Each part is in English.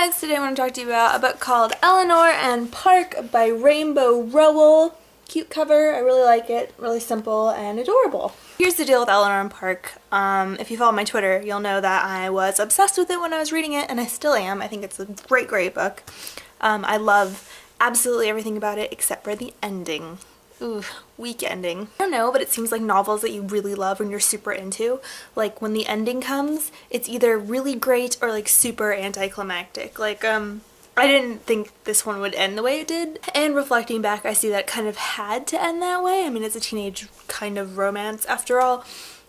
guys, today I want to talk to you about a book called Eleanor and Park by Rainbow Rowell. Cute cover, I really like it, really simple and adorable. Here's the deal with Eleanor and Park. If you follow my Twitter, you'll know that I was obsessed with it when I was reading it, and I still am. I think it's a great, great book. I love absolutely everything about it except for the ending. Ooh, weak ending. I don't know, but it seems like novels that you really love when you're super into, like when the ending comes, it's either really great or like super anticlimactic. Like, I didn't think this one would end the way it did, and reflecting back, I see that it kind of had to end that way. I mean, it's a teenage kind of romance after all,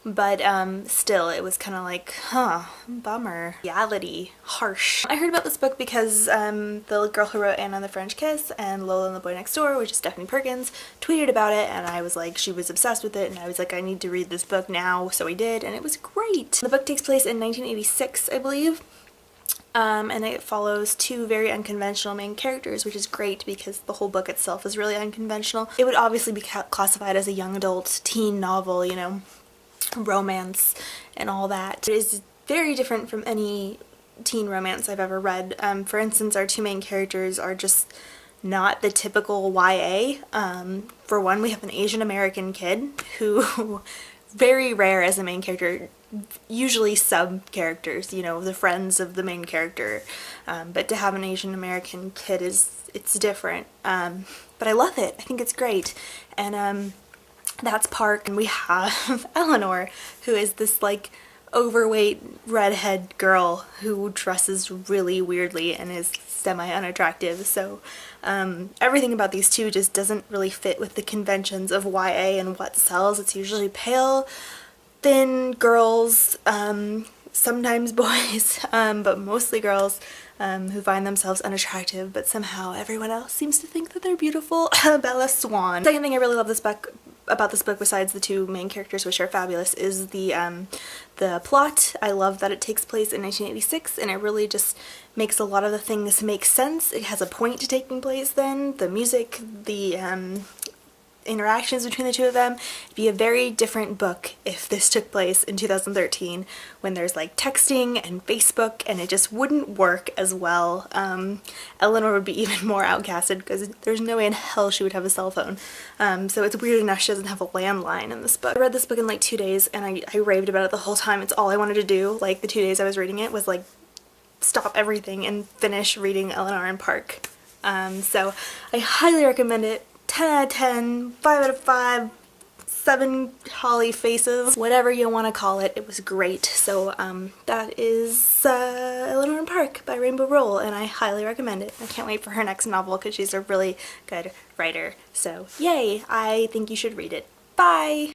but still, it was kind of like, bummer. Reality. Harsh. I heard about this book because the girl who wrote Anna and the French Kiss and Lola and the Boy Next Door, which is Stephanie Perkins, tweeted about it, and I was like, she was obsessed with it, and I was like, I need to read this book now, so I did, and it was great. The book takes place in 1986, I believe. And it follows two very unconventional main characters, which is great because the whole book itself is really unconventional. It would obviously be classified as a young adult teen novel, you know, romance and all that. It is very different from any teen romance I've ever read. For instance, our two main characters are just not the typical YA. For one, we have an Asian American kid who, very rare as a main character, usually sub-characters, you know, the friends of the main character, but to have an Asian American kid it's different, but I love it. I think it's great. And that's Park, and we have Eleanor, who is this like overweight redhead girl who dresses really weirdly and is semi-unattractive, so everything about these two just doesn't really fit with the conventions of YA and what sells. It's usually pale, thin girls, sometimes boys, but mostly girls who find themselves unattractive, but somehow everyone else seems to think that they're beautiful. Bella Swan. Second thing I really love about this book, besides the two main characters, which are fabulous, is the plot. I love that it takes place in 1986, and it really just makes a lot of the things make sense. It has a point to taking place then. The music, the interactions between the two of them. It'd be a very different book if this took place in 2013 when there's like texting and Facebook, and it just wouldn't work as well. Eleanor would be even more outcasted because there's no way in hell she would have a cell phone. So it's weird enough she doesn't have a landline in this book. I read this book in like 2 days, and I raved about it the whole time. It's all I wanted to do, like the 2 days I was reading it, was like stop everything and finish reading Eleanor and Park. So I highly recommend it. 10 out of 10, 5 out of 5, 7 holly faces, whatever you want to call it. It was great. So that is Eleanor and Park by Rainbow Rowell, and I highly recommend it. I can't wait for her next novel because she's a really good writer. So yay, I think you should read it. Bye!